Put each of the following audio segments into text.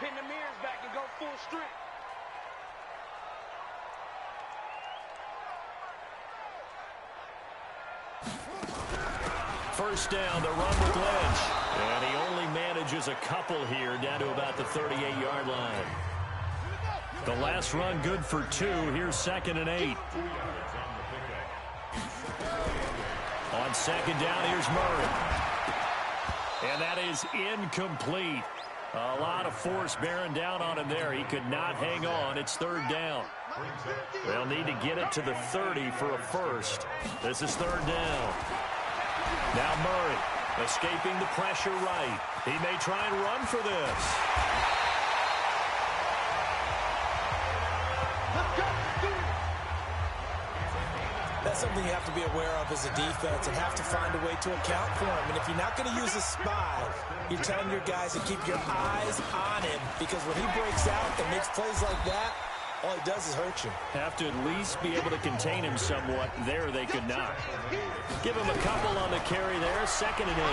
Pin the mirrors back and go full strength. First down, the run with Lynch. And he only manages a couple here, down to about the 38-yard line. The last run good for 2. Here's 2nd and 8. On second down, here's Murray. And that is incomplete. A lot of force bearing down on him there. He could not hang on. It's 3rd down. They'll need to get it to the 30 for a first. This is 3rd down. Now Murray escaping the pressure right. He may try and run for this. That's something you have to be aware of as a defense and have to find a way to account for him. And if you're not going to use a spy, you're telling your guys to keep your eyes on him, because when he breaks out and makes plays like that, all he does is hurt you. Have to at least be able to contain him somewhat. There they could not. Give him a couple on the carry there. 2nd and 8.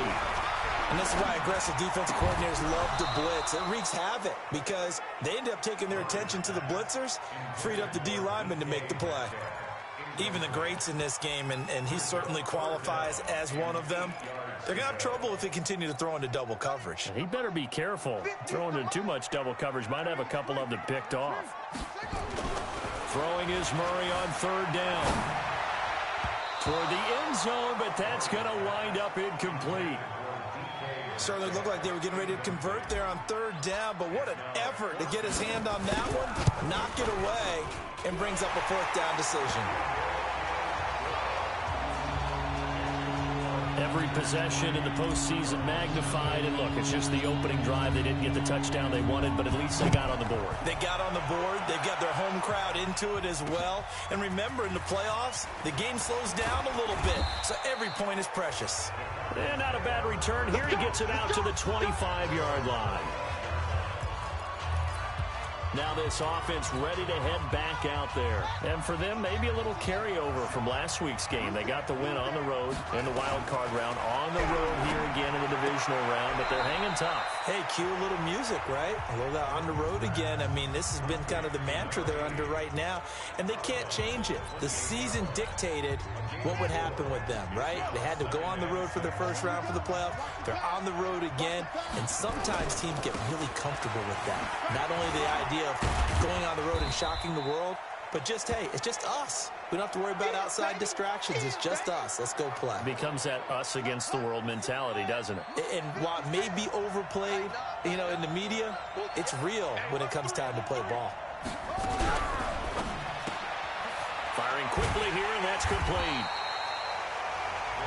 And this is why aggressive defensive coordinators love to blitz. It wreaks havoc because they end up taking their attention to the blitzers, freed up the D lineman to make the play. Even the greats in this game, and he certainly qualifies as one of them, they're going to have trouble if they continue to throw into double coverage. He better be careful. Throwing into too much double coverage might have a couple of them picked off. Throwing is Murray on 3rd down. Toward the end zone, but that's going to wind up incomplete. Certainly looked like they were getting ready to convert there on 3rd down, but what an effort to get his hand on that one, knock it away, and brings up a 4th down decision. Every possession in the postseason magnified, and look, it's just the opening drive. They didn't get the touchdown they wanted, but at least they got on the board. They got on the board. They got their home crowd into it as well. And remember, in the playoffs, the game slows down a little bit, so every point is precious. And not a bad return. Here he gets it out to the 25-yard line. Now this offense ready to head back out there. And for them, maybe a little carryover from last week's game. They got the win on the road in the wild card round, on the road here again in the divisional round, but they're hanging tough. Hey, cue a little music, right? A little on the road again. I mean, this has been kind of the mantra they're under right now, and they can't change it. The season dictated what would happen with them, right? They had to go on the road for their first round for the playoffs. They're on the road again, and sometimes teams get really comfortable with that. Not only the idea of going on the road and shocking the world, but just, hey, it's just us. We don't have to worry about outside distractions. It's just us. Let's go play. It becomes that us against the world mentality, doesn't it? And while it may be overplayed, you know, in the media, it's real when it comes time to play ball. Firing quickly here, and that's complete.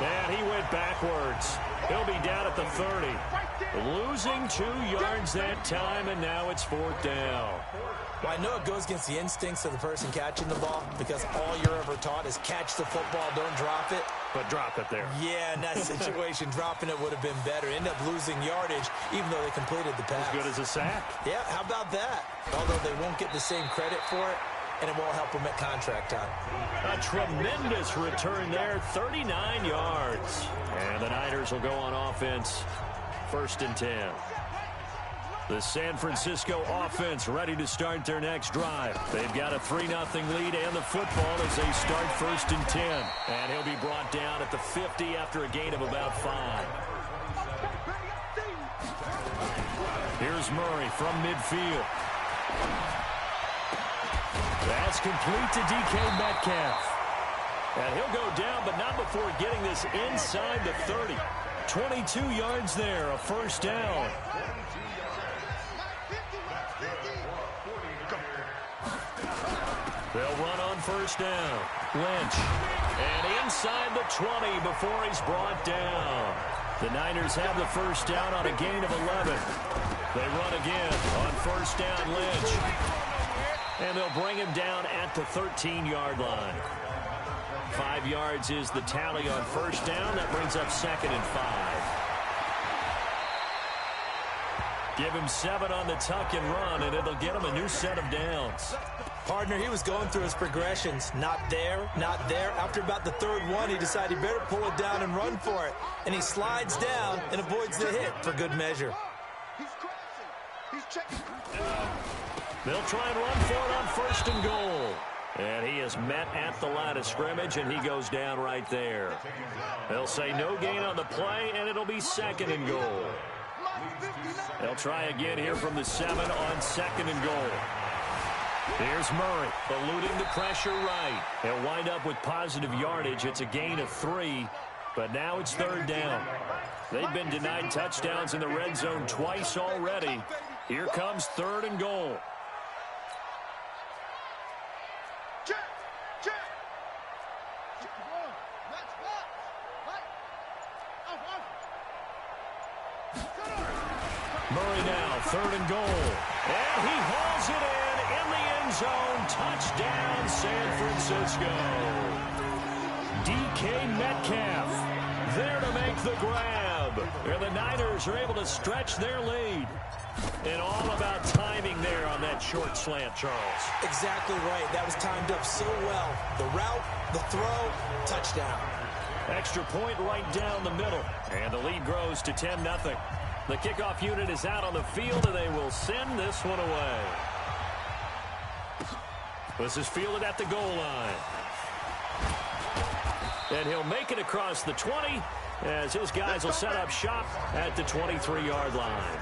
And he went backwards. He'll be down at the 30. Losing 2 yards that time, and now it's 4th down. Well, I know it goes against the instincts of the person catching the ball, because all you're ever taught is catch the football, don't drop it. But drop it there. Yeah, in that situation, dropping it would have been better. End up losing yardage, even though they completed the pass. As good as a sack. Yeah, how about that? Although they won't get the same credit for it, and it won't help them at contract time. A tremendous return there, 39 yards. And the Niners will go on offense, 1st and 10. The San Francisco offense ready to start their next drive. They've got a 3-0 lead and the football as they start 1st and 10. And he'll be brought down at the 50 after a gain of about 5. Here's Murray from midfield. That's complete to DK Metcalf. And he'll go down, but not before getting this inside the 30. 22 yards there, a 1st down. They'll run on 1st down. Lynch. And inside the 20 before he's brought down. The Niners have the 1st down on a gain of 11. They run again on 1st down, Lynch. And they'll bring him down at the 13-yard line. 5 yards is the tally on 1st down. That brings up 2nd and 5. Give him 7 on the tuck and run, and it'll get him a new set of downs. Partner, he was going through his progressions. Not there, not there. After about the 3rd one, he decided he better pull it down and run for it. And he slides down and avoids the hit for good measure. They'll try and run for it on 1st and goal. And he is met at the line of scrimmage, and he goes down right there. They'll say no gain on the play, and it'll be 2nd and goal. They'll try again here from the 7 on 2nd and goal. Here's Murray, eluding the pressure right. He'll wind up with positive yardage. It's a gain of 3, but now it's 3rd down. They've been denied touchdowns in the red zone twice already. Here comes 3rd and goal. Murray now, 3rd and goal. And he hauls it in the end zone. Touchdown, San Francisco. DK Metcalf there to make the grab. And the Niners are able to stretch their lead. And all about timing there on that short slant, Charles. Exactly right. That was timed up so well. The route, the throw, touchdown. Extra point right down the middle. And the lead grows to 10-0. The kickoff unit is out on the field, and they will send this one away. This is fielded at the goal line. And he'll make it across the 20 as his guys will set up shop at the 23-yard line.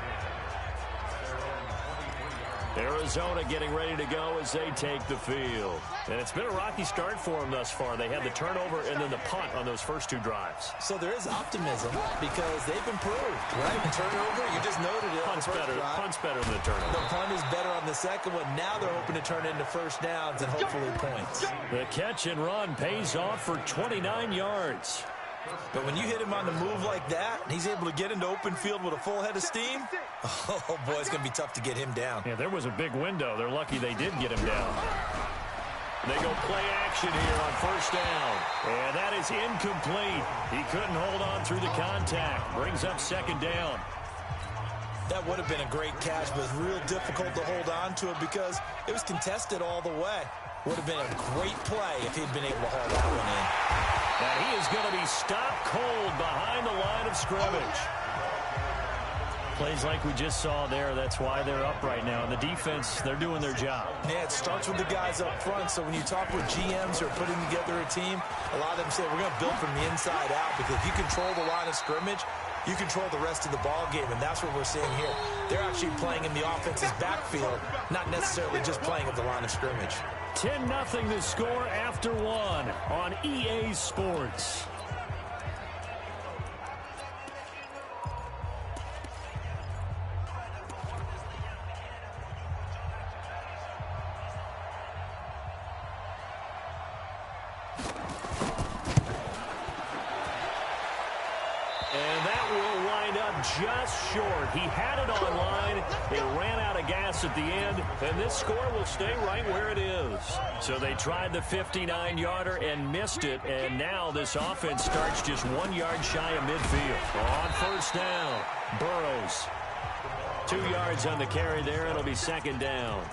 Arizona getting ready to go as they take the field. And it's been a rocky start for them thus far. They had the turnover and then the punt on those first 2 drives. So there is optimism because they've improved, right? The turnover, you just noted it. Punt's better than the turnover. The punt is better on the second one. Now they're hoping to turn into first downs and hopefully points. The catch and run pays off for 29 yards. But when you hit him on the move like that, and he's able to get into open field with a full head of steam, oh, boy, it's going to be tough to get him down. Yeah, there was a big window. They're lucky they did get him down. They go play action here on 1st down. And that is incomplete. He couldn't hold on through the contact. Brings up 2nd down. That would have been a great catch, but it's real difficult to hold on to it because it was contested all the way. Would have been a great play if he'd been able to haul that one in. And he is going to be stopped cold behind the line of scrimmage. Plays like we just saw there. That's why they're up right now. And the defense, they're doing their job. Yeah, it starts with the guys up front. So when you talk with GMs who are putting together a team, a lot of them say, we're going to build from the inside out because if you control the line of scrimmage, you control the rest of the ball game, and that's what we're seeing here. They're actually playing in the offense's backfield, not necessarily just playing at the line of scrimmage. 10-0 the score after 1 on EA Sports. And that will wind up just short. He had it on line. It ran out of gas at the end, and this score will stay right where it is. So they tried the 59-yarder and missed it, and now this offense starts just 1 yard shy of midfield. On 1st down, Burrows. 2 yards on the carry there. It'll be 2nd down.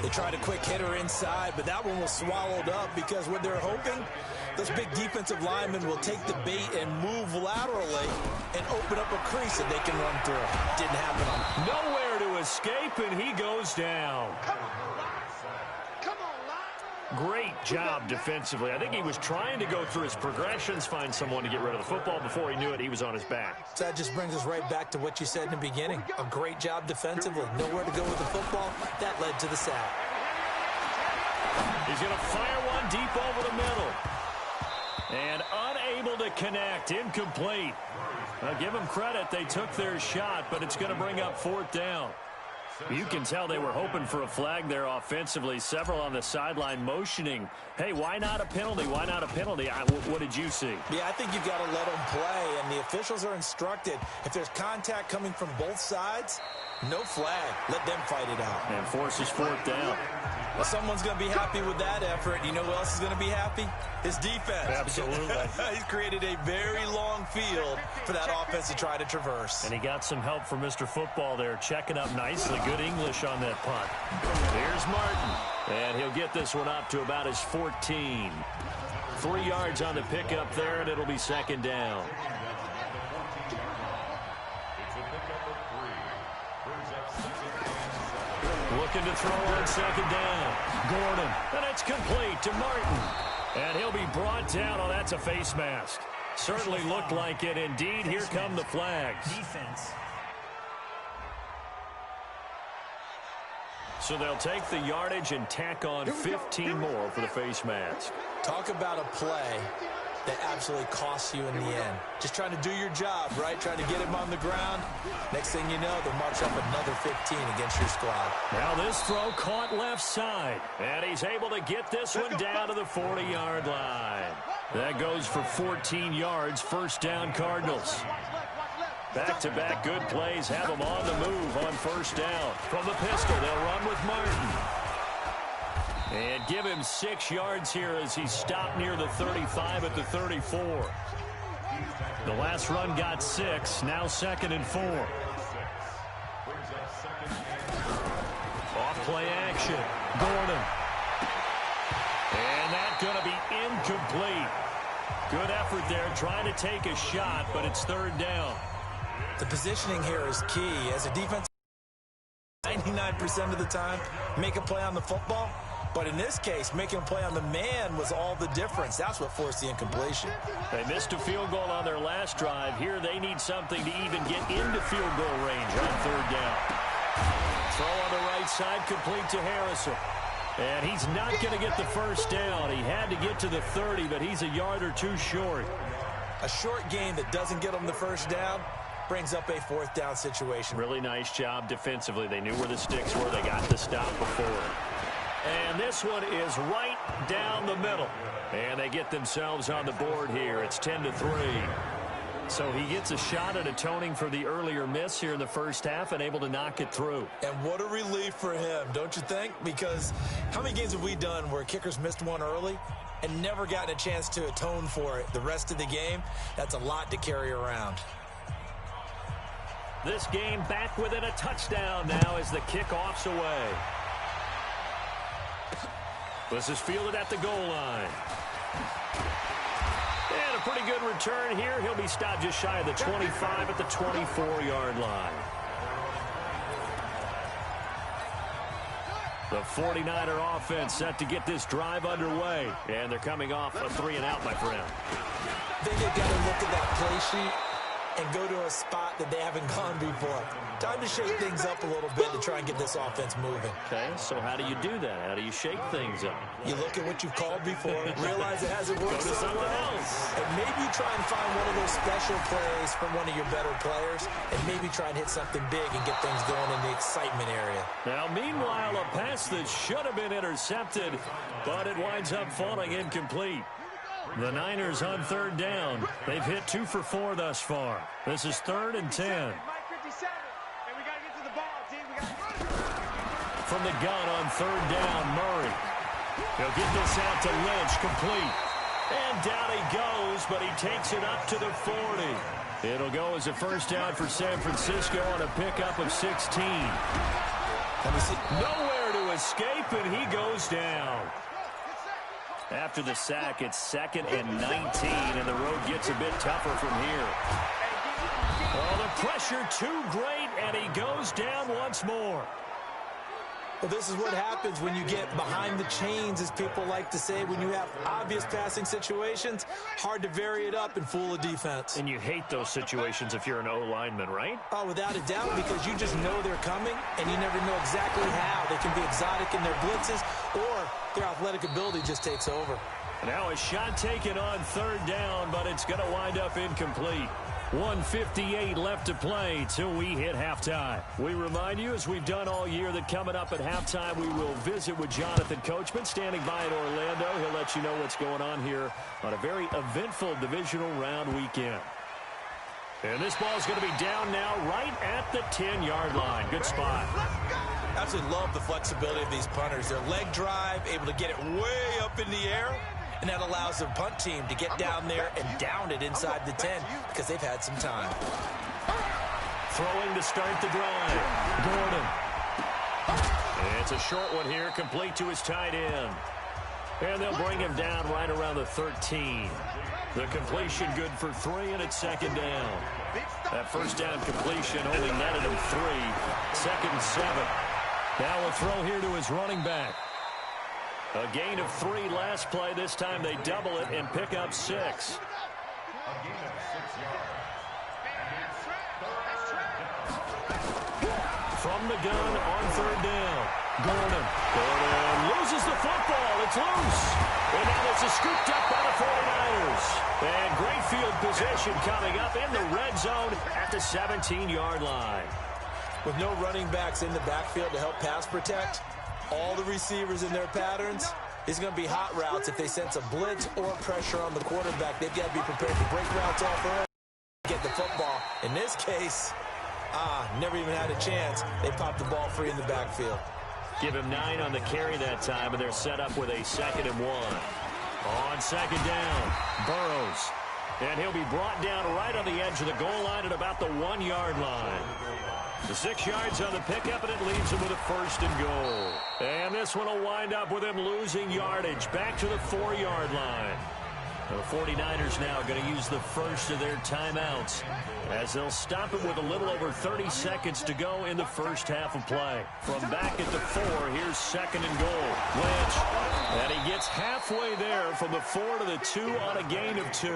They tried a quick hitter inside, but that one was swallowed up because what they're hoping, those big defensive linemen will take the bait and move laterally and open up a crease that they can run through. Didn't happen on him. Nowhere to escape, and he goes down. Great job defensively. I think he was trying to go through his progressions, find someone to get rid of the football. Before he knew it, he was on his back. So that just brings us right back to what you said in the beginning. A great job defensively. Nowhere to go with the football. That led to the sack. He's going to fire one deep over the middle. And unable to connect. Incomplete. I'll give them credit. They took their shot, but it's going to bring up 4th down. You can tell they were hoping for a flag there offensively. Several on the sideline motioning. Hey, why not a penalty? Why not a penalty? What did you see? Yeah, I think you've got to let them play, and the officials are instructed. If there's contact coming from both sides, no flag. Let them fight it out. And forces 4th down. Well, someone's going to be happy with that effort. You know who else is going to be happy? His defense. Absolutely. He's created a very long field for that offense to try to traverse. And he got some help from Mr. Football there, checking up nicely. Good English on that punt. Here's Martin. And he'll get this one up to about his 14. 3 yards on the pickup there, and it'll be 2nd down. It's a pickup of 3. Brings up looking to throw on second down. Gordon, and it's complete to Martin. And he'll be brought down. Oh, that's a face mask. Certainly looked like it. Indeed, here come the flags. Defense. So they'll take the yardage and tack on 15 more for the face mask. Talk about a play that absolutely costs you in the end. Just trying to do your job, right? Trying to get him on the ground. Next thing you know, they'll march up another 15 against your squad. Now this throw caught left side. And he's able to get this one down to the 40-yard line. That goes for 14 yards. First down, Cardinals. Back-to-back good plays have them on the move on first down. From the pistol, they'll run with Martin. And give him 6 yards here as he's stopped near the 35 at the 34. The last run got 6, now 2nd and 4. Off play action, Gordon. And that's going to be incomplete. Good effort there, trying to take a shot, but it's 3rd down. The positioning here is key. As a defense, 99% of the time, make a play on the football. But in this case, making a play on the man was all the difference. That's what forced the incompletion. They missed a field goal on their last drive. Here they need something to even get into field goal range on 3rd down. Throw on the right side, complete to Harrison. And he's not going to get the first down. He had to get to the 30, but he's a yard or 2 short. A short game that doesn't get him the first down brings up a 4th down situation. Really nice job defensively. They knew where the sticks were. They got the stop before. And this one is right down the middle. And they get themselves on the board here. It's 10-3. So he gets a shot at atoning for the earlier miss here in the first half and able to knock it through. And what a relief for him, don't you think? Because how many games have we done where kickers missed one early and never gotten a chance to atone for it the rest of the game? That's a lot to carry around. This game back within a touchdown now as the kickoff's away. This is fielded at the goal line. And a pretty good return here. He'll be stopped just shy of the 25 at the 24-yard line. The 49er offense set to get this drive underway. And they're coming off a 3-and-out, my friend. I think they've got to look at that play sheet and go to a spot that they haven't gone before. Time to shake things up a little bit to try and get this offense moving. Okay, so how do you do that? How do you shake things up? You look at what you've called before, realize it hasn't worked Go to so something well, else. and maybe you try and find one of those special plays from one of your better players, and maybe try and hit something big and get things going in the excitement area. Now, meanwhile, a pass that should have been intercepted, but it winds up falling incomplete. The Niners on 3rd down. They've hit 2 for 4 thus far. This is 3rd and 10. From the gun on 3rd down, Murray. He'll get this out to Lynch, complete. And down he goes, but he takes it up to the 40. It'll go as a first down for San Francisco on a pickup of 16. Nowhere to escape, and he goes down. After the sack, it's 2nd and 19, and the road gets a bit tougher from here. Oh, the pressure too great, and he goes down once more. Well, this is what happens when you get behind the chains, as people like to say. When you have obvious passing situations, hard to vary it up and fool a defense. And you hate those situations if you're an O-lineman, right? Oh, without a doubt, because you just know they're coming, and you never know exactly how. They can be exotic in their blitzes, or their athletic ability just takes over. Now a shot taken on 3rd down, but it's going to wind up incomplete. 1:58 left to play till we hit halftime. We remind you, as we've done all year, that coming up at halftime, we will visit with Jonathan Coachman, standing by in Orlando. He'll let you know what's going on here on a very eventful divisional round weekend. And this ball is going to be down now right at the 10-yard line. Good spot. Absolutely love the flexibility of these punters. Their leg drive, able to get it way up in the air, and that allows the punt team to get down there and down it inside the 10 because they've had some time. Throwing to start the drive. Gordon. And it's a short one here, complete to his tight end. And they'll bring him down right around the 13. The completion good for 3, and it's 2nd down. That first down completion only netted him 3. 2nd and 7. Now a throw here to his running back. A gain of 3 last play. This time they double it and pick up 6. A gain of 6 yards. From the gun on 3rd down. Gordon loses the football. It's loose. And now this is scooped up by the 49ers. And great field position coming up in the red zone at the 17-yard line. With no running backs in the backfield to help pass protect, all the receivers in their patterns, it's going to be hot routes. If they sense a blitz or pressure on the quarterback, they've got to be prepared to break routes off early, get the football. In this case, never even had a chance. They popped the ball free in the backfield. Give him 9 on the carry that time, and they're set up with a 2nd and 1. On 2nd down, Burrows. And he'll be brought down right on the edge of the goal line at about the 1-yard line. The 6 yards on the pickup, and it leaves him with a 1st and goal. And this one will wind up with him losing yardage back to the 4-yard line. The 49ers now going to use the first of their timeouts as they'll stop it with a little over 30 seconds to go in the first half of play. From back at the 4, here's 2nd and goal. Lynch, and he gets halfway there from the 4 to the 2 on a gain of 2.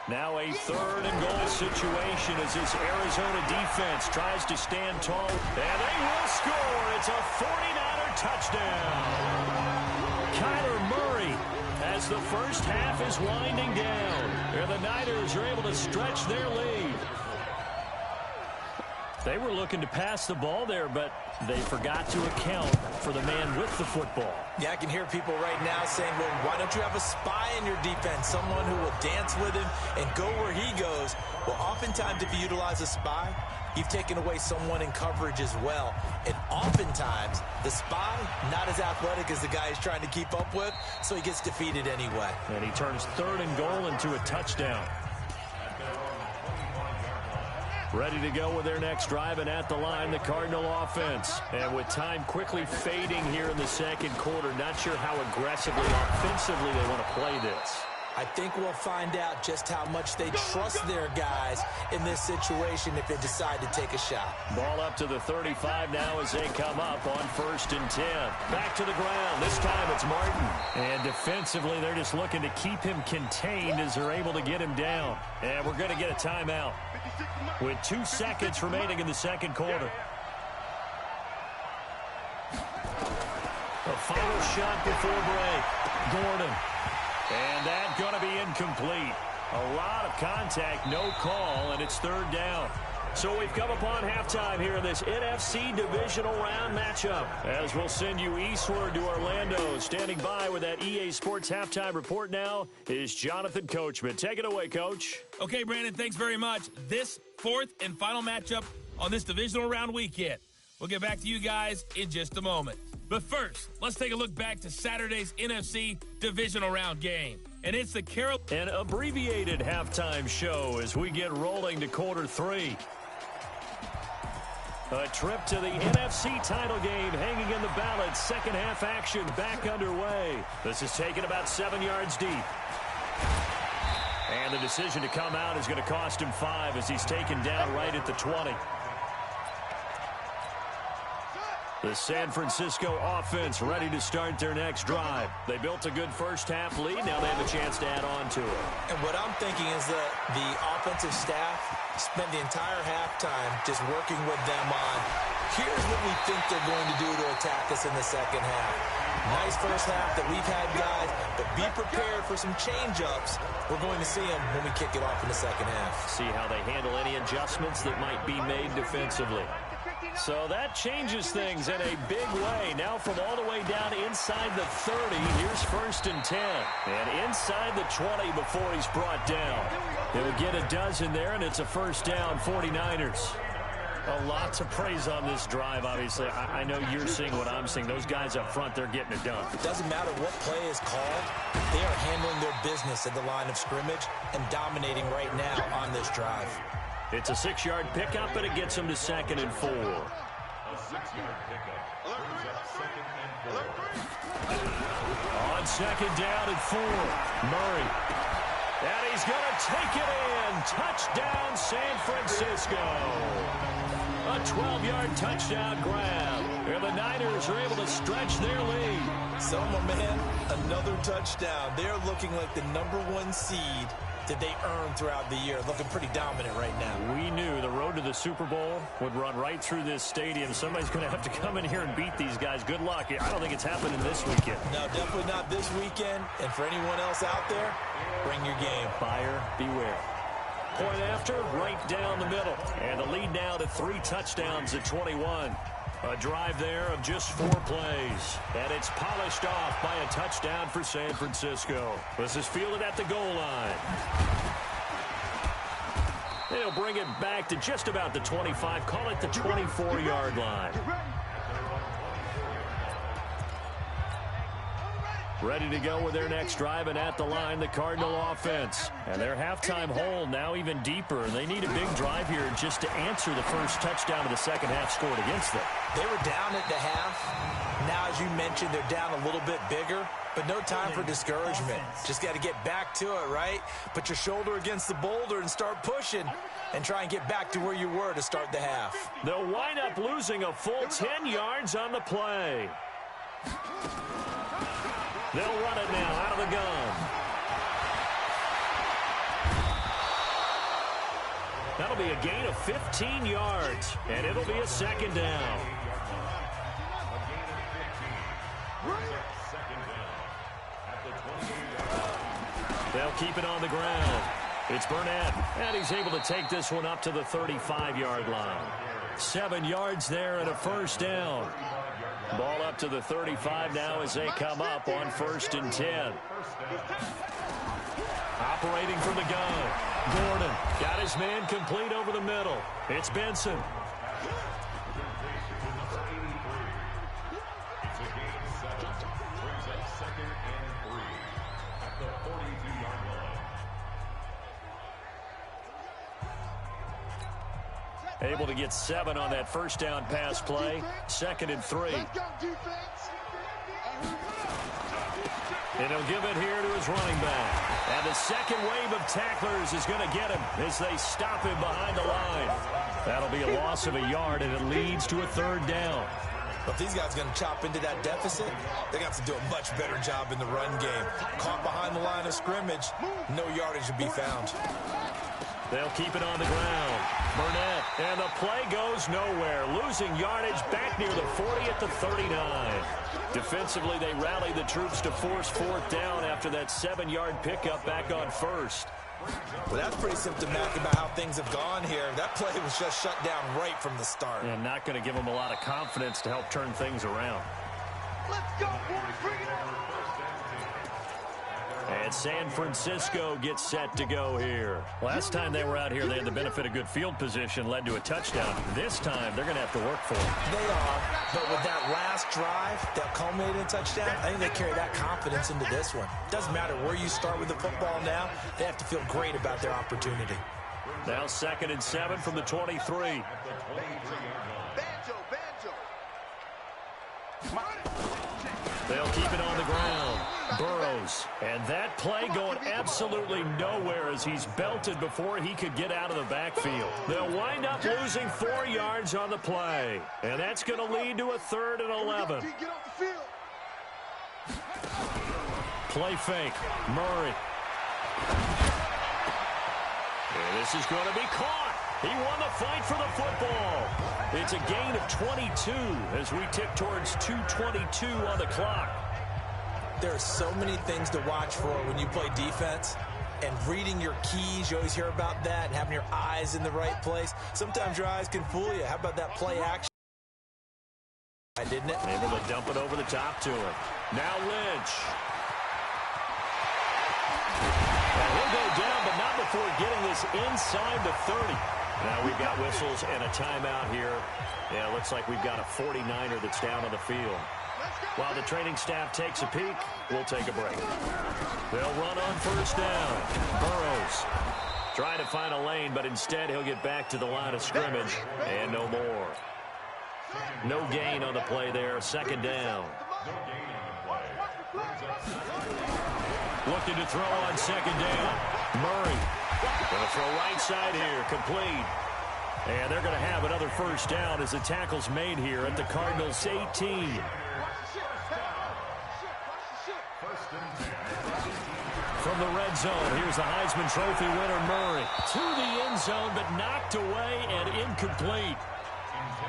Now a 3rd and goal situation as this Arizona defense tries to stand tall, and they will score. It's a 49er touchdown. Kyler Murray, as the first half is winding down, and the Niners are able to stretch their lead. They were looking to pass the ball there, but they forgot to account for the man with the football. Yeah, I can hear people right now saying, well, why don't you have a spy in your defense, someone who will dance with him and go where he goes? Well, oftentimes if you utilize a spy, you've taken away someone in coverage as well. And oftentimes, the spy, not as athletic as the guy he's trying to keep up with, so he gets defeated anyway. And he turns 3rd and goal into a touchdown. Ready to go with their next drive, and at the line, the Cardinal offense. And with time quickly fading here in the 2nd quarter, not sure how aggressively, offensively they want to play this. I think we'll find out just how much they trust their guys in this situation if they decide to take a shot. Ball up to the 35 now as they come up on 1st and 10. Back to the ground. This time it's Martin. And defensively, they're just looking to keep him contained as they're able to get him down. And we're going to get a timeout with 2 seconds remaining in the 2nd quarter. The final shot before break. Gordon. And that's going to be incomplete. A lot of contact, no call, and it's 3rd down. So we've come upon halftime here in this NFC divisional round matchup. As we'll send you eastward to Orlando. Standing by with that EA Sports halftime report now is Jonathan Coachman. Take it away, Coach. Okay, Brandon, thanks very much. This 4th and final matchup on this divisional round weekend. We'll get back to you guys in just a moment. But first, let's take a look back to Saturday's NFC divisional round game. And it's the an abbreviated halftime show as we get rolling to quarter 3. A trip to the NFC title game hanging in the balance. 2nd half action back underway. This is taken about 7 yards deep. And the decision to come out is going to cost him 5 as he's taken down right at the 20. The San Francisco offense ready to start their next drive. They built a good first half lead. Now they have a chance to add on to it. And what I'm thinking is that the offensive staff spent the entire halftime just working with them on, here's what we think they're going to do to attack us in the 2nd half. Nice first half that we've had, guys, but be prepared for some change-ups. We're going to see them when we kick it off in the 2nd half. See how they handle any adjustments that might be made defensively. So that changes things in a big way. Now from all the way down inside the 30, here's 1st and 10. And inside the 20 before he's brought down. He'll get a dozen there, and it's a 1st down, 49ers. A lot to praise on this drive, obviously. I know you're seeing what I'm seeing. Those guys up front, they're getting it done. It doesn't matter what play is called. They are handling their business at the line of scrimmage and dominating right now on this drive. It's a 6-yard pickup, and it gets him to 2nd and 4. A 6-yard pickup brings up 2nd and 4. On 2nd down and 4, Murray. And he's going to take it in. Touchdown, San Francisco. A 12-yard touchdown grab. And the Niners are able to stretch their lead. Selma, man, another touchdown. They're looking like the #1 seed that they earned throughout the year. Looking pretty dominant right now. We knew the road to the Super Bowl would run right through this stadium. Somebody's going to have to come in here and beat these guys. Good luck. I don't think it's happening this weekend. No, definitely not this weekend. And for anyone else out there, bring your game. Buyer beware. Point after, right down the middle. And the lead now to 3 touchdowns at 21. A drive there of just 4 plays. And it's polished off by a touchdown for San Francisco. This is fielded at the goal line. They'll bring it back to just about the 25. Call it the 24-yard line. Ready to go with their next drive, and at the line, the Cardinal offense. And their halftime hole now even deeper. And they need a big drive here just to answer the first touchdown of the second half scored against them. They were down at the half. Now, as you mentioned, they're down a little bit bigger, but no time for discouragement. Just got to get back to it, right? Put your shoulder against the boulder and start pushing and try and get back to where you were to start the half. They'll wind up losing a full 10 yards on the play. They'll run it now out of the gun. That'll be a gain of 15 yards, and it'll be a second down. They'll keep it on the ground. It's Burnett, and he's able to take this one up to the 35-yard line. 7 yards there and a first down. Ball up to the 35 now as they come up on 1st and 10. Operating from the gun. Gordon got his man complete over the middle. It's Benson. Able to get 7 on that first down pass play. 2nd and 3. And he'll give it here to his running back. And the second wave of tacklers is going to get him as they stop him behind the line. That'll be a loss of a yard, and it leads to a 3rd down. But if these guys are going to chop into that deficit, they got to do a much better job in the run game. Caught behind the line of scrimmage, no yardage to be found. They'll keep it on the ground. Burnett, and the play goes nowhere. Losing yardage back near the 40 at the 39. Defensively, they rally the troops to force 4th down after that 7-yard pickup back on 1st. Well, that's pretty symptomatic about how things have gone here. That play was just shut down right from the start. And not going to give them a lot of confidence to help turn things around. Let's go, boys. Bring it on. And San Francisco gets set to go here. Last time they were out here, they had the benefit of good field position, led to a touchdown. This time, they're going to have to work for it. They are, but with that last drive that culminated in a touchdown, I think they carry that confidence into this one. Doesn't matter where you start with the football now, they have to feel great about their opportunity. Now 2nd and 7 from the 23. Banjo. They'll keep it on the ground. Burrows. And that play going absolutely nowhere as he's belted before he could get out of the backfield. They'll wind up losing 4 yards on the play. And that's going to lead to a 3rd and 11. Get off the field. Play fake. Murray. And this is going to be caught. He won the fight for the football. It's a gain of 22 as we tick towards 2:22 on the clock. There are so many things to watch for when you play defense. And reading your keys, you always hear about that, and having your eyes in the right place. Sometimes your eyes can fool you. How about that play action? Didn't it? Able to dump it over the top to him. Now Lynch. And he'll go down, but not before getting this inside the 30. Now we've got whistles and a timeout here. Yeah, it looks like we've got a 49er that's down on the field. While the training staff takes a peek, we'll take a break. They'll run on 1st down. Burrows trying to find a lane, but instead he'll get back to the line of scrimmage and no more. No gain on the play there. 2nd down. Looking to throw on 2nd down. Murray going to throw right side here. Complete. And they're going to have another first down as the tackle's made here at the Cardinals' 18. From the red zone, here's the Heisman Trophy winner Murray. To the end zone, but knocked away and incomplete.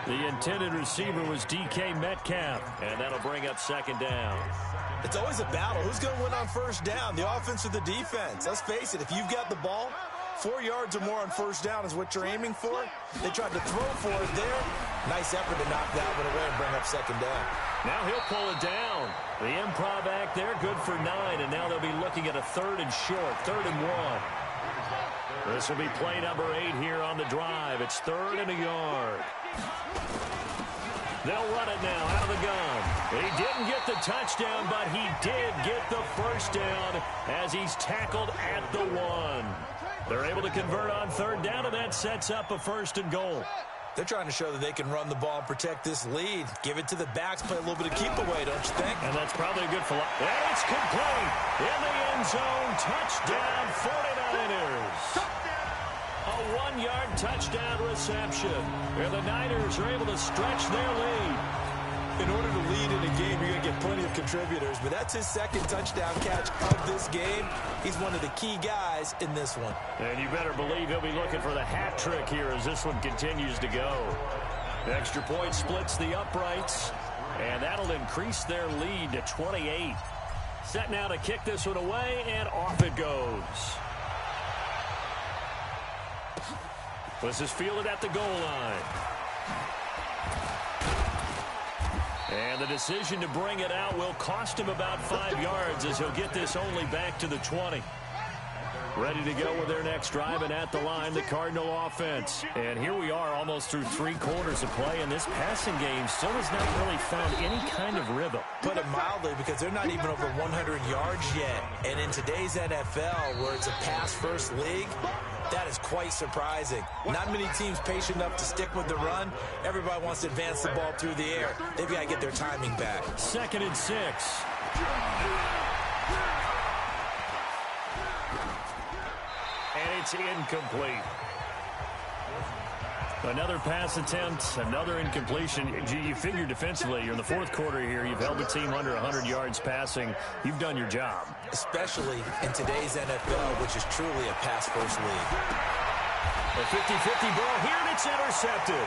The intended receiver was DK Metcalf, and that'll bring up second down. It's always a battle. Who's going to win on first down, the offense or the defense? Let's face it, if you've got the ball, 4 yards or more on first down is what you're aiming for. They tried to throw for it there. Nice effort to knock that one away and bring up second down. Now he'll pull it down. The improv act there, good for 9, and now they'll be looking at a 3rd and short, 3rd and 1. This will be play number 8 here on the drive. It's 3rd and a yard. They'll run it now out of the gun. He didn't get the touchdown, but he did get the first down as he's tackled at the 1. They're able to convert on 3rd down, and that sets up a 1st and goal. They're trying to show that they can run the ball and protect this lead. Give it to the backs, play a little bit of keep away, don't you think? And that's probably a good philosophy. And it's complete. In the end zone, touchdown 49ers. A 1-yard touchdown reception. And the Niners are able to stretch their lead. In order to lead in a game, you're going to get plenty of contributors, but that's his 2nd touchdown catch of this game. He's one of the key guys in this one. And you better believe he'll be looking for the hat trick here as this one continues to go. The extra point splits the uprights, and that'll increase their lead to 28. Set now to kick this one away, and off it goes. This is fielded at the goal line. And the decision to bring it out will cost him about 5 yards as he'll get this only back to the 20. Ready to go with their next drive, and at the line, the Cardinal offense. And here we are almost through 3 quarters of play, and this passing game still has not really found any kind of rhythm. Put it mildly, because they're not even over 100 yards yet. And in today's NFL, where it's a pass-first league, that is quite surprising. Not many teams patient enough to stick with the run. Everybody wants to advance the ball through the air. They've got to get their timing back. 2nd and 6. And it's incomplete. Another pass attempt, another incompletion. You figure defensively, you're in the 4th quarter here. You've held the team under 100 yards passing. You've done your job. Especially in today's NFL, which is truly a pass-first league. A 50-50 ball here, and it's intercepted.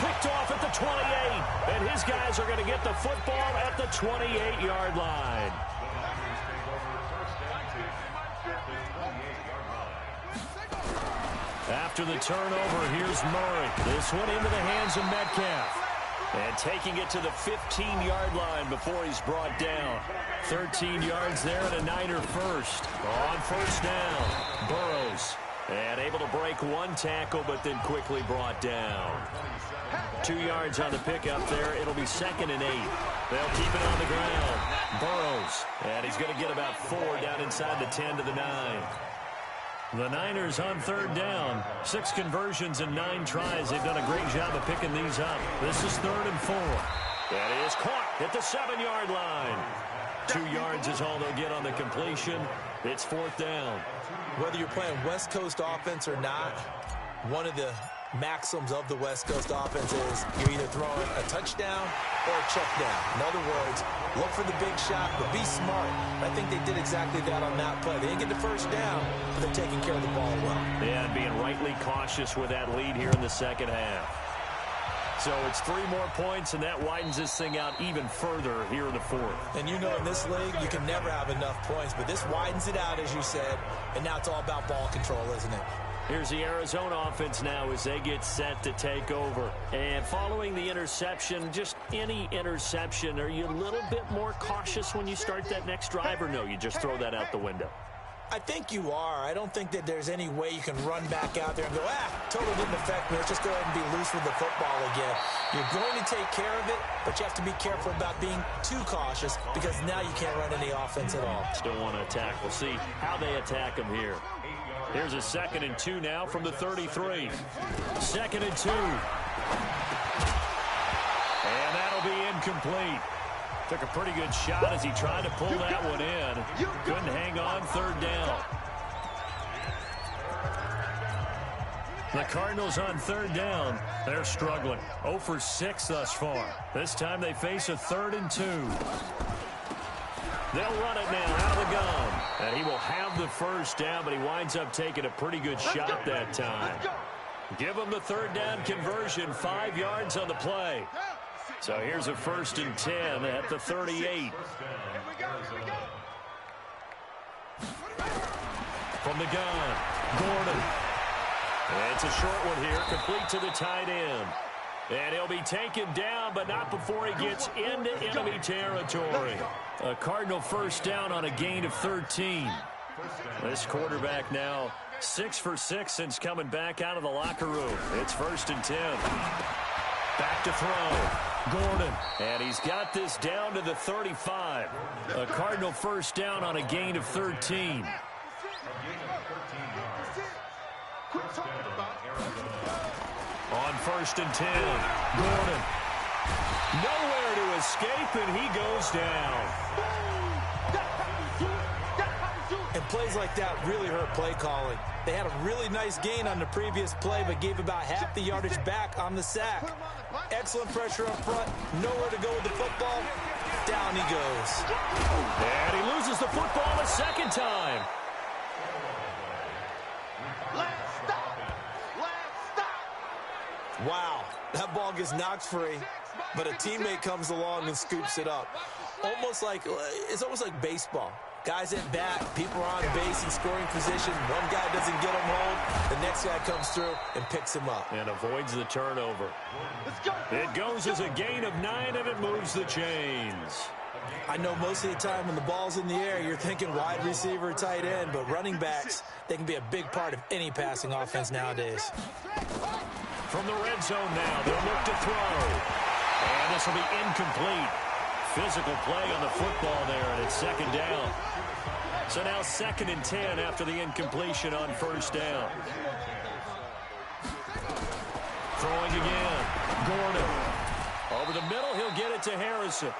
Picked off at the 28, and his guys are going to get the football at the 28-yard line. After the turnover, here's Murray. This one into the hands of Metcalf. And taking it to the 15-yard line before he's brought down. 13 yards there and a Niner first. On first down, Burrows. And able to break 1 tackle, but then quickly brought down. 2 yards on the pickup there. It'll be 2nd and 8. They'll keep it on the ground. Burrows. And he's going to get about 4 down inside the 10 to the 9. The Niners on 3rd down. 6 conversions and 9 tries. They've done a great job of picking these up. This is 3rd and 4. That is caught at the 7-yard line. 2 yards is all they'll get on the completion. It's 4th down. Whether you're playing West Coast offense or not, one of the maxims of the West Coast offense is you're either throwing a touchdown or a check down. In other words, look for the big shot, but be smart. I think they did exactly that on that play. They didn't get the first down, but they're taking care of the ball well. Yeah, and being rightly cautious with that lead here in the 2nd half. So it's 3 more points, and that widens this thing out even further here in the 4th. And you know in this league, you can never have enough points, but this widens it out, as you said, and now it's all about ball control, isn't it? Here's the Arizona offense now as they get set to take over. And following the interception, just any interception, are you a little bit more cautious when you start that next drive, or no, you just throw that out the window? I think you are. I don't think that there's any way you can run back out there and go, totally didn't affect me. Let's just go ahead and be loose with the football again. You're going to take care of it, but you have to be careful about being too cautious because now you can't run any offense at all. Still want to attack. We'll see how they attack them here. Here's a 2nd and 2 now from the 33. 2nd and 2. And that'll be incomplete. Took a pretty good shot as he tried to pull that one in. Couldn't hang on 3rd down. The Cardinals on third down. They're struggling. 0 for 6 thus far. This time they face a 3rd and 2. They'll run it now out of the gun. And he will have the first down, but he winds up taking a pretty good shot that time. Give him the 3rd down conversion, 5 yards on the play. So here's a 1st and 10 at the 38. From the gun, Gordon. And it's a short one here, complete to the tight end. And he'll be taken down, but not before he gets into enemy territory. A Cardinal first down on a gain of 13. This quarterback now 6 for 6 since coming back out of the locker room. It's 1st and 10. Back to throw. Gordon. And he's got this down to the 35. A Cardinal first down on a gain of 13. On 1st and 10, Gordon. Nowhere to escape, and he goes down. And plays like that really hurt play calling. They had a really nice gain on the previous play, but gave about half the yardage back on the sack. Excellent pressure up front. Nowhere to go with the football. Down he goes. And he loses the football a second time. Wow, that ball gets knocked free, but a teammate comes along and scoops it up. It's almost like baseball. Guys at bat, people are on base in scoring position. One guy doesn't get him home. The next guy comes through and picks him up. And avoids the turnover. It goes as a gain of 9, and it moves the chains. I know most of the time when the ball's in the air, you're thinking wide receiver, tight end, but running backs, they can be a big part of any passing offense nowadays. From the red zone now, they'll look to throw. And this will be incomplete. Physical play on the football there, and it's 2nd down. So now 2nd and 10 after the incompletion on 1st down. Throwing again. Gordon. Over the middle, he'll get it to Harrison.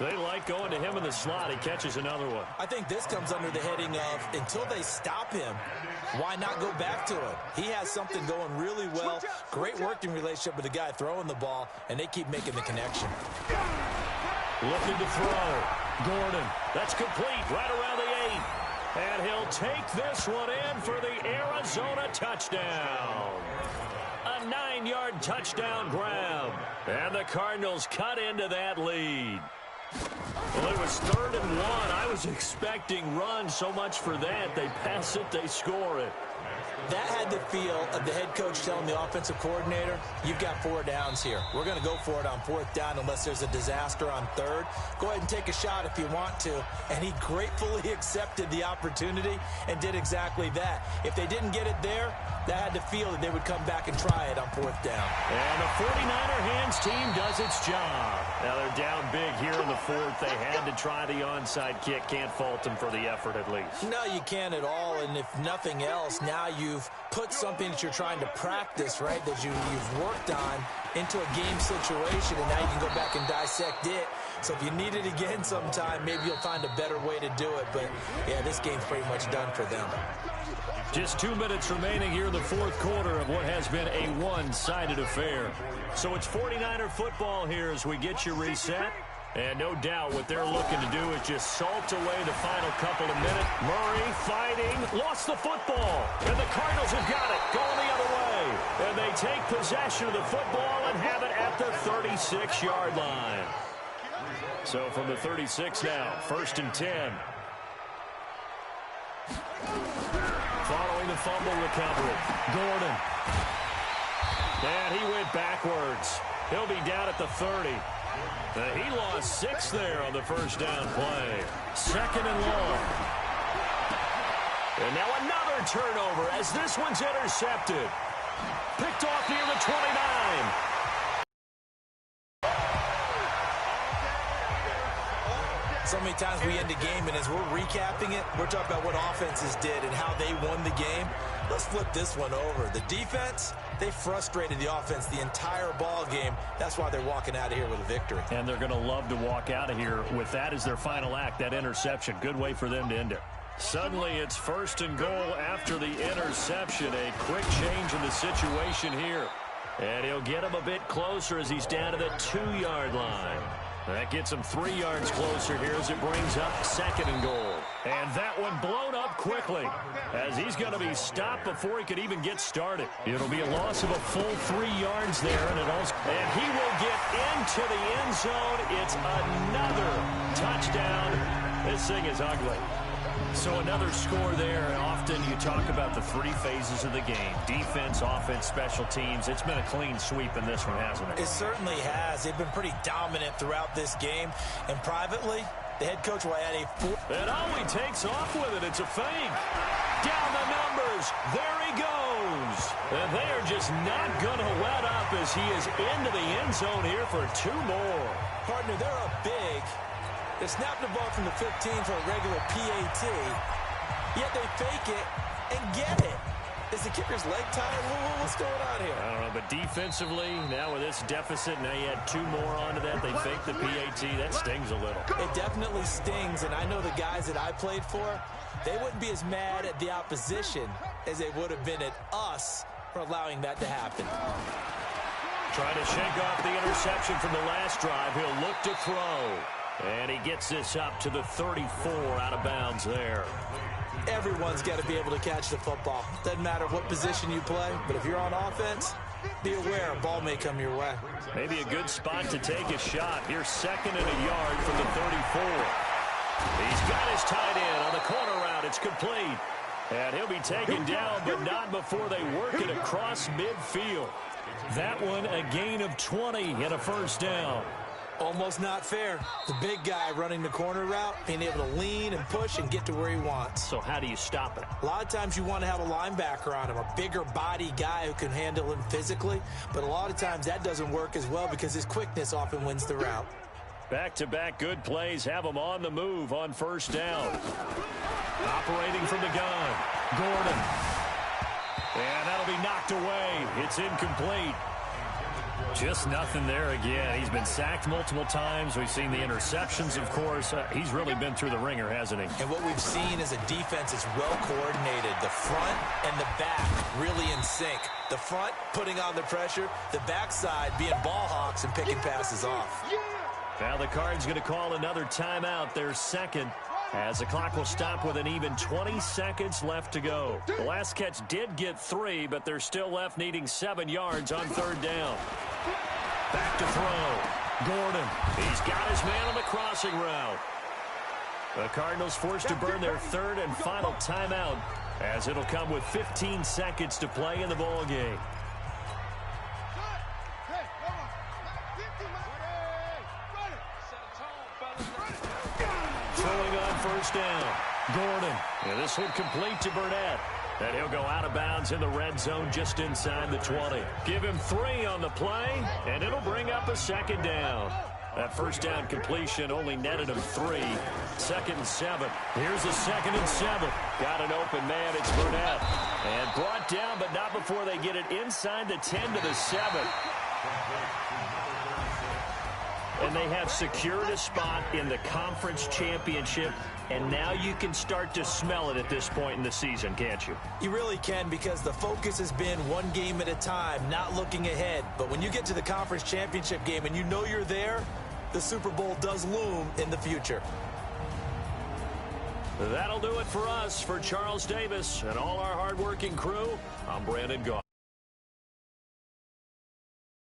They like going to him in the slot. He catches another one. I think this comes under the heading of, until they stop him, why not go back to him? He has something going really well. Great working relationship with the guy throwing the ball, and they keep making the connection. Looking to throw. Gordon. That's complete right around the 8. And he'll take this one in for the Arizona touchdown. A 9-yard touchdown grab. And the Cardinals cut into that lead. Well, it was 3rd and 1. I was expecting run, so much for that. They pass it, they score it. That had the feel of the head coach telling the offensive coordinator, you've got 4 downs here. We're going to go for it on 4th down unless there's a disaster on 3rd. Go ahead and take a shot if you want to. And he gratefully accepted the opportunity and did exactly that. If they didn't get it there, that had the feel that they would come back and try it on 4th down. And the 49er hands team does its job. Now they're down big here in the 4th. They had to try the onside kick. Can't fault them for the effort at least. No, you can't at all. And if nothing else, now you've put something that you're trying to practice, right, that you've worked on into a game situation, and now you can go back and dissect it. So if you need it again sometime, maybe you'll find a better way to do it. But, yeah, this game's pretty much done for them. Just 2 minutes remaining here in the 4th quarter of what has been a one-sided affair. So it's 49er football here as we get you reset. And no doubt what they're looking to do is just salt away the final couple of minutes. Murray fighting, lost the football. And the Cardinals have got it, going the other way. And they take possession of the football and have it at the 36-yard line. So from the 36 now, 1st and 10. Following the fumble recovery, Gordon. And he went backwards. He'll be down at the 30. He lost 6 there on the 1st down play. 2nd and long. And now another turnover as this one's intercepted. Picked off near the 29. So many times we end a game, and as we're recapping it, we're talking about what offenses did and how they won the game. Let's flip this one over. The defense, they frustrated the offense the entire ball game. That's why they're walking out of here with a victory. And they're going to love to walk out of here with that as their final act, that interception. Good way for them to end it. Suddenly it's 1st and goal after the interception. A quick change in the situation here. And he'll get him a bit closer as he's down to the 2-yard line. That gets him 3 yards closer here as it brings up 2nd and goal. And that one blown up quickly as he's going to be stopped before he could even get started. It'll be a loss of a full 3 yards there. And he will get into the end zone. It's another touchdown. This thing is ugly. So another score there. Often you talk about the 3 phases of the game. Defense, offense, special teams. It's been a clean sweep in this one, hasn't it? It certainly has. They've been pretty dominant throughout this game. And privately, the head coach will add a 4. And he takes off with it. It's a fake. Down the numbers. There he goes. And they are just not going to let up as he is into the end zone here for 2 more. Partner, they're up big. They snap the ball from the 15 for a regular PAT, yet they fake it and get it. Is the kicker's leg tired? What's going on here? I don't know, but defensively, now with this deficit, now you add 2 more onto that. They fake the PAT. That stings a little. It definitely stings, and I know the guys that I played for, they wouldn't be as mad at the opposition as they would have been at us for allowing that to happen. Trying to shake off the interception from the last drive. He'll look to throw. And he gets this up to the 34 out of bounds there. Everyone's got to be able to catch the football. Doesn't matter what position you play, but if you're on offense, be aware a ball may come your way. Maybe a good spot to take a shot. Here's 2nd and a yard from the 34. He's got his tight end on the corner route. It's complete. And he'll be taken down, but not before they work it across midfield. That one a gain of 20 and a 1st down. Almost not fair. The big guy running the corner route, being able to lean and push and get to where he wants. So how do you stop it? A lot of times you want to have a linebacker on him, a bigger body guy who can handle him physically. But a lot of times that doesn't work as well because his quickness often wins the route. Back-to-back good plays have him on the move on 1st down. Operating from the gun, Gordon. And that'll be knocked away. It's incomplete. Just nothing there again. He's been sacked multiple times. We've seen the interceptions, of course. He's really been through the ringer, hasn't he? And what we've seen is a defense that's well coordinated. The front and the back really in sync. The front putting on the pressure. The backside being ball hawks and picking passes off. Now the Cards going to call another timeout. Their 2nd. As the clock will stop with an even 20 seconds left to go. The last catch did get 3, but they're still left needing 7 yards on 3rd down. Back to throw. Gordon. He's got his man on the crossing route. The Cardinals forced to burn their 3rd and final timeout as it'll come with 15 seconds to play in the ball game. Throwing on 1st down. Gordon. And this one complete to Burnett. And he'll go out of bounds in the red zone just inside the 20. Give him 3 on the play, and it'll bring up a 2nd down. That 1st down completion only netted him 3. 2nd and 7. Here's the 2nd and 7. Got an open man. It's Burnett. And brought down, but not before they get it inside the 10 to the 7. And they have secured a spot in the conference championship. And now you can start to smell it at this point in the season, can't you? You really can, because the focus has been one game at a time, not looking ahead. But when you get to the conference championship game and you know you're there, the Super Bowl does loom in the future. That'll do it for us. For Charles Davis and all our hardworking crew, I'm Brandon Goff.